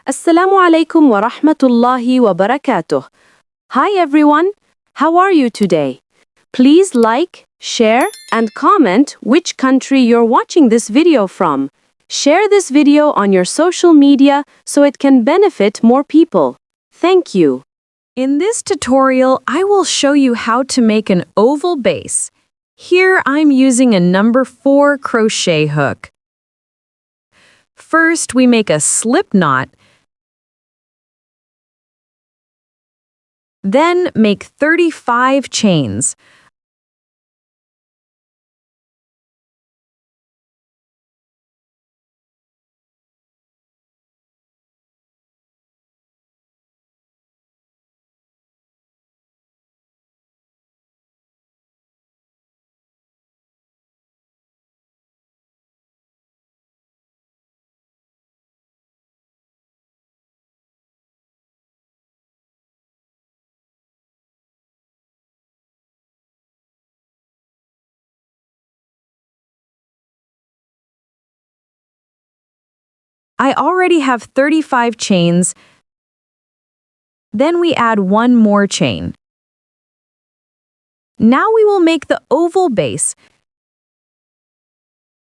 Assalamu alaikum wa rahmatullahi wa barakatuh. Hi everyone, how are you today? Please like, share, and comment which country you're watching this video from. Share this video on your social media so it can benefit more people. Thank you. In this tutorial, I will show you how to make an oval base. Here I'm using a number 4 crochet hook. First, we make a slip knot. Then make 35 chains. I already have 35 chains. Then we add one more chain. Now we will make the oval base.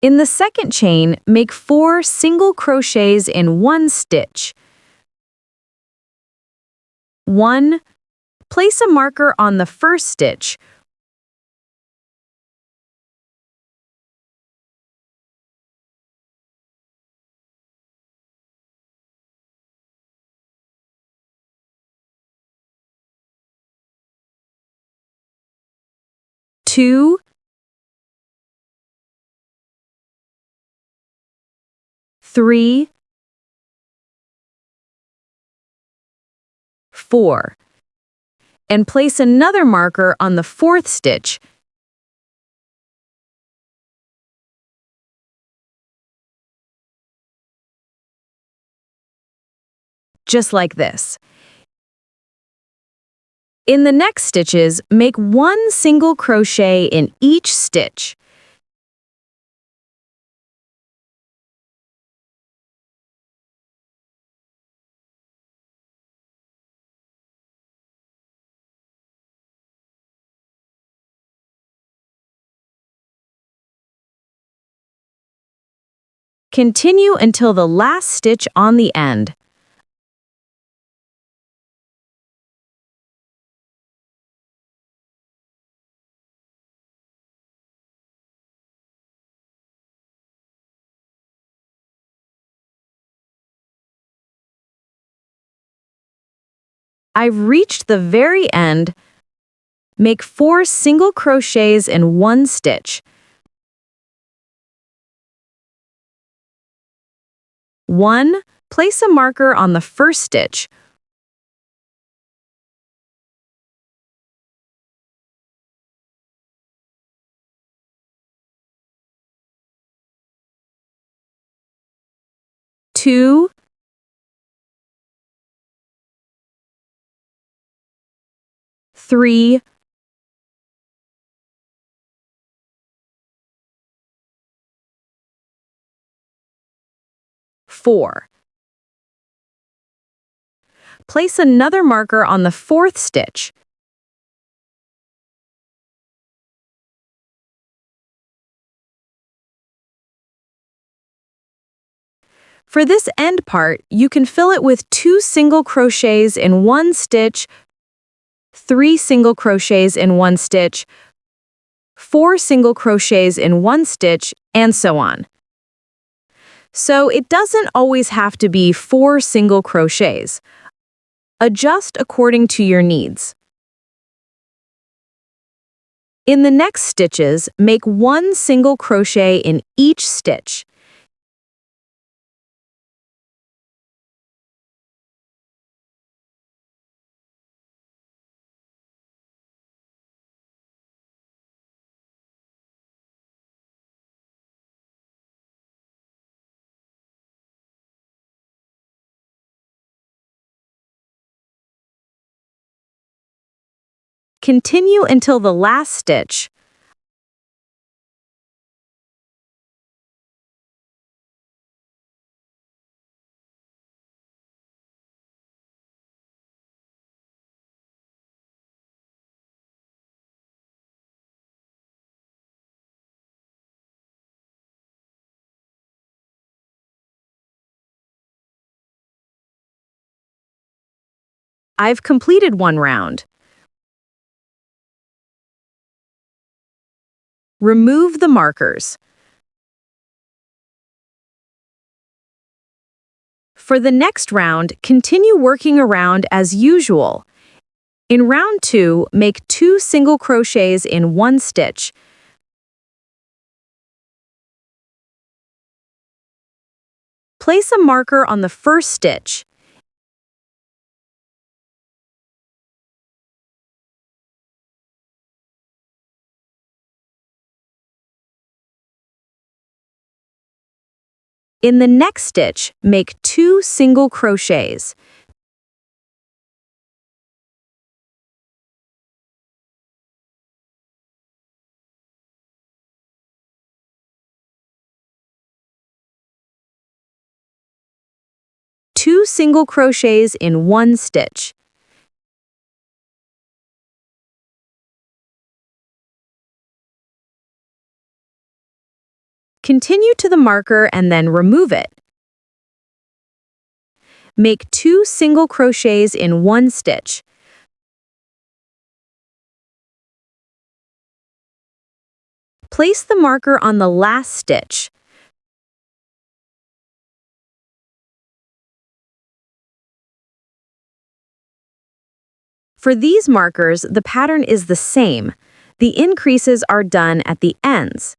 In the second chain, make 4 single crochets in one stitch. 1. Place a marker on the first stitch. 2. 3. 4. And place another marker on the fourth stitch. Just like this. In the next stitches, make 1 single crochet in each stitch. Continue until the last stitch on the end. I've reached the very end. Make 4 single crochets in one stitch. 1. Place a marker on the first stitch. 2. 3. 4. Place another marker on the fourth stitch. For this end part, you can fill it with 2 single crochets in one stitch, 3 single crochets in one stitch, 4 single crochets in one stitch, and so on. So it doesn't always have to be 4 single crochets. Adjust according to your needs. In the next stitches, make 1 single crochet in each stitch. Continue until the last stitch. I've completed one round. Remove the markers. For the next round, continue working around as usual. In round 2, make 2 single crochets in 1 stitch. Place a marker on the first stitch. In the next stitch, make 2 single crochets. Two single crochets in 1 stitch. Continue to the marker and then remove it. Make 2 single crochets in 1 stitch. Place the marker on the last stitch. For these markers, the pattern is the same. The increases are done at the ends.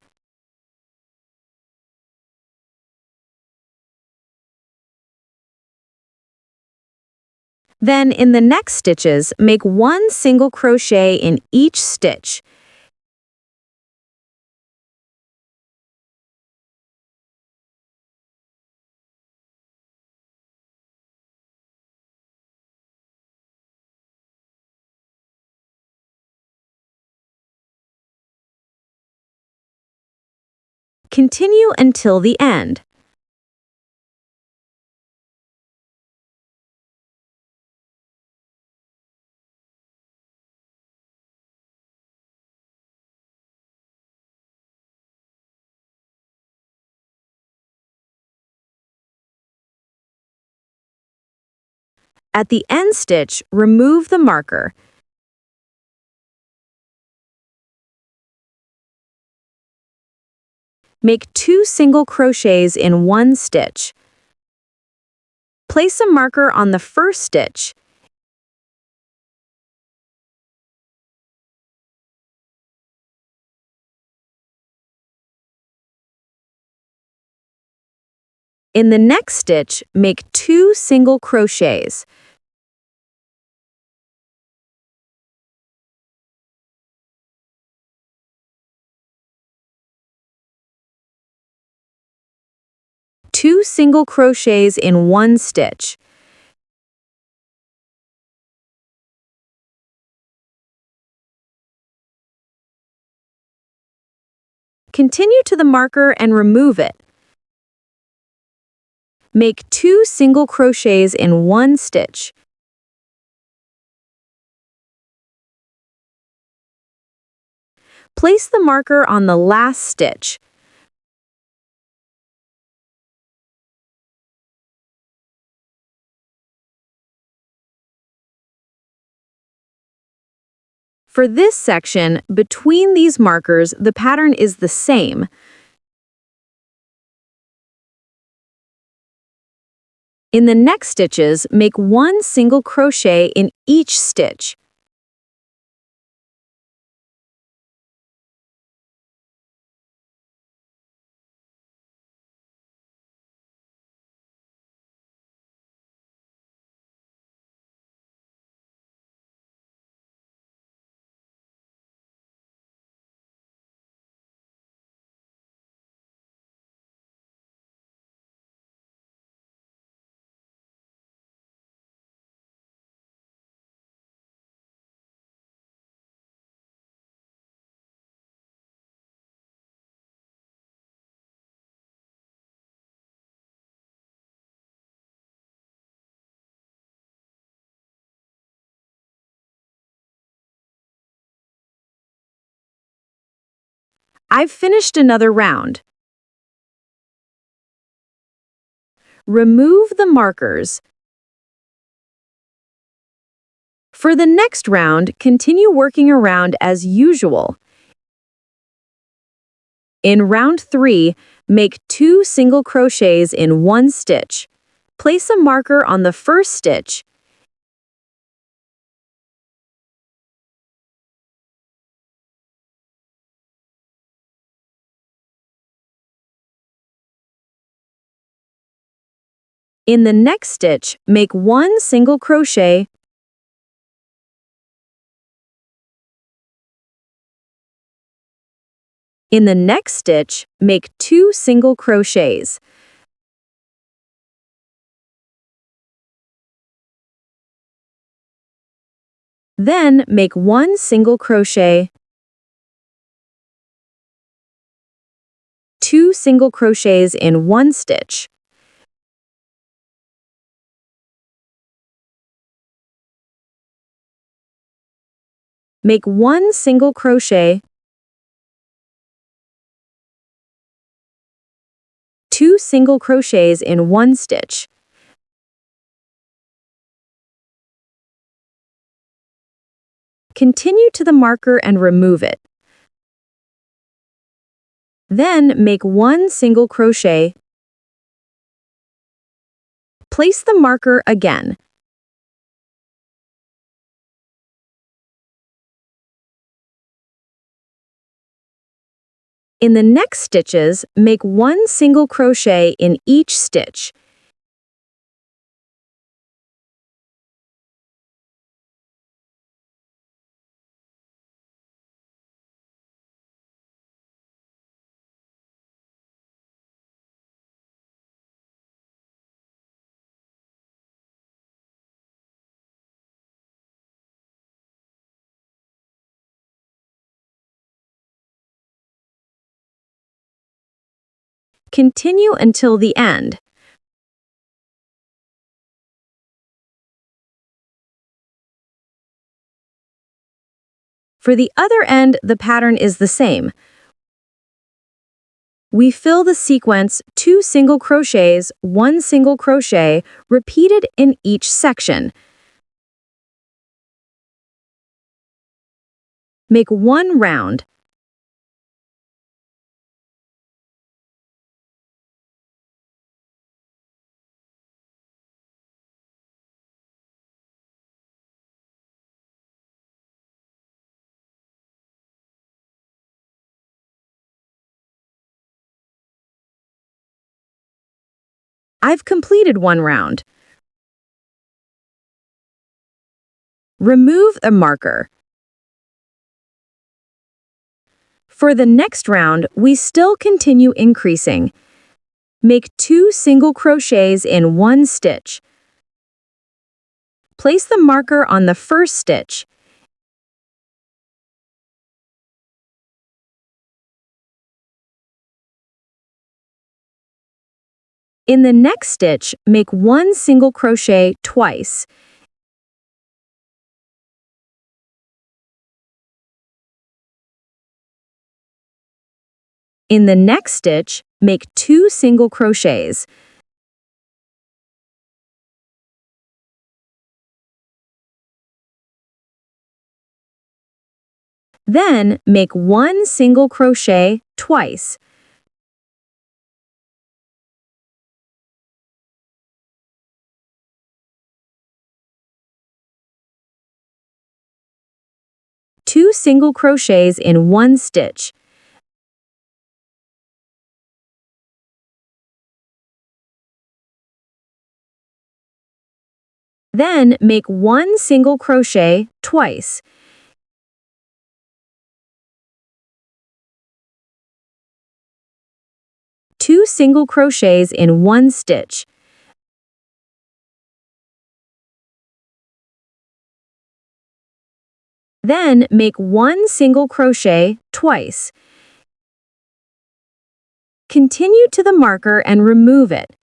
Then, in the next stitches, make 1 single crochet in each stitch. Continue until the end. At the end stitch, remove the marker. Make 2 single crochets in 1 stitch. Place a marker on the first stitch. In the next stitch, make 2 single crochets. Two single crochets in 1 stitch. Continue to the marker and remove it. Make 2 single crochets in 1 stitch. Place the marker on the last stitch. For this section, between these markers, the pattern is the same. In the next stitches, make 1 single crochet in each stitch. I've finished another round. Remove the markers. For the next round, continue working around as usual. In round 3, make 2 single crochets in one stitch. Place a marker on the first stitch. In the next stitch, make 1 single crochet. In the next stitch, make 2 single crochets. Then make 1 single crochet, 2 single crochets in one stitch. Make 1 single crochet, 2 single crochets in one stitch. Continue to the marker and remove it. Then make 1 single crochet. Place the marker again. In the next stitches, make 1 single crochet in each stitch. Continue until the end. For the other end, the pattern is the same. We fill the sequence 2 single crochets, 1 single crochet, repeated in each section. Make 1 round. I've completed 1 round. Remove the marker. For the next round, we still continue increasing. Make 2 single crochets in one stitch. Place the marker on the first stitch. In the next stitch, make 1 single crochet twice. In the next stitch, make 2 single crochets. Then make 1 single crochet twice. Two single crochets in one stitch. Then make 1 single crochet twice. Two single crochets in one stitch. Then make 1 single crochet twice. Continue to the marker and remove it.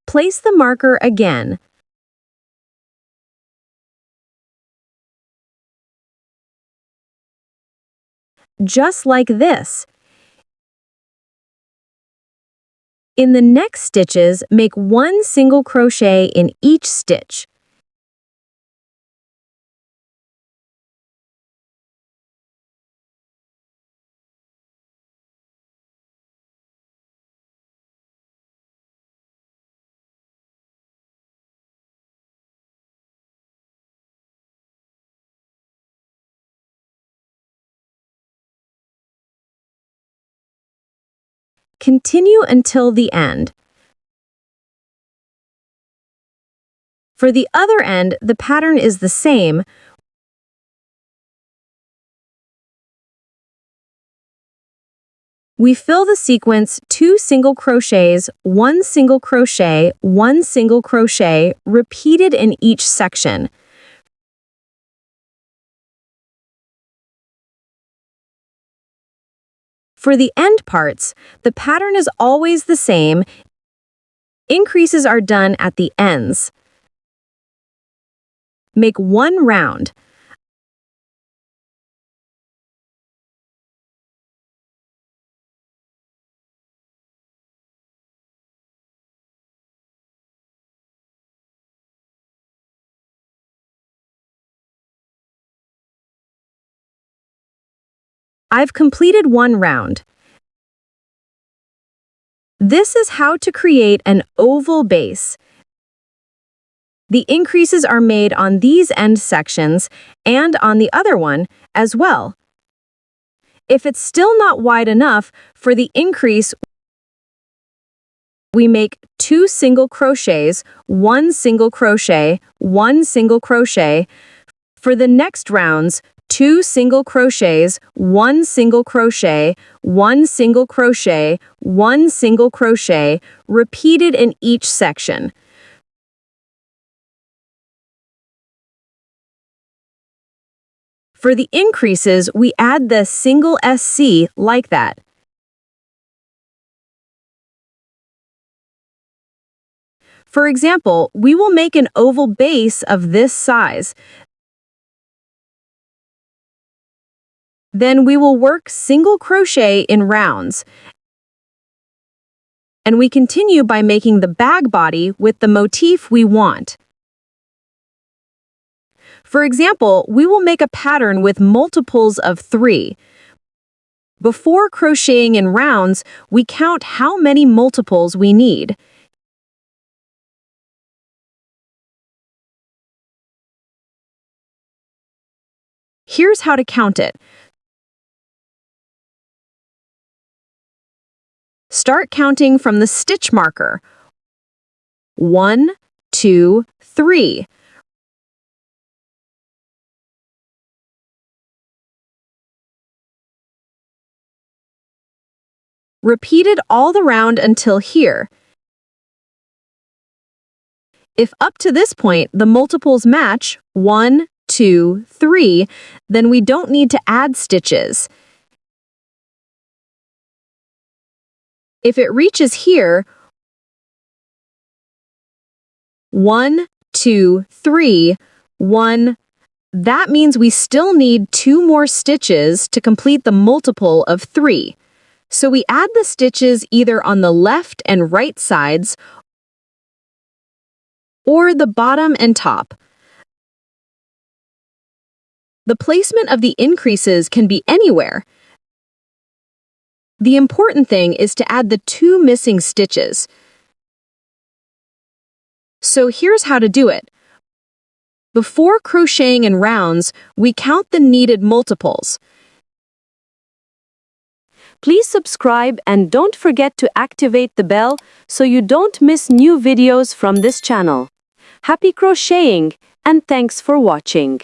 Place the marker again. Just like this. In the next stitches, make 1 single crochet in each stitch. Continue until the end. For the other end, the pattern is the same. We fill the sequence 2 single crochets, 1 single crochet, 1 single crochet, repeated in each section. For the end parts, the pattern is always the same. Increases are done at the ends. Make 1 round. I've completed 1 round. This is how to create an oval base. The increases are made on these end sections and on the other one as well. If it's still not wide enough for the increase, we make 2 single crochets, 1 single crochet, 1 single crochet. For the next rounds, 2 single crochets, 1 single crochet, 1 single crochet, 1 single crochet, repeated in each section. For the increases, we add the single SC like that. For example, we will make an oval base of this size. Then we will work single crochet in rounds. And we continue by making the bag body with the motif we want. For example, we will make a pattern with multiples of 3. Before crocheting in rounds, we count how many multiples we need. Here's how to count it. Start counting from the stitch marker. 1, 2, 3. Repeat it all the round until here. If up to this point the multiples match 1, 2, 3, then we don't need to add stitches. If it reaches here, 1, 2, 3, 1, that means we still need 2 more stitches to complete the multiple of 3. So we add the stitches either on the left and right sides or the bottom and top. The placement of the increases can be anywhere. The important thing is to add the 2 missing stitches. So here's how to do it. Before crocheting in rounds, we count the needed multiples. Please subscribe and don't forget to activate the bell so you don't miss new videos from this channel. Happy crocheting and thanks for watching.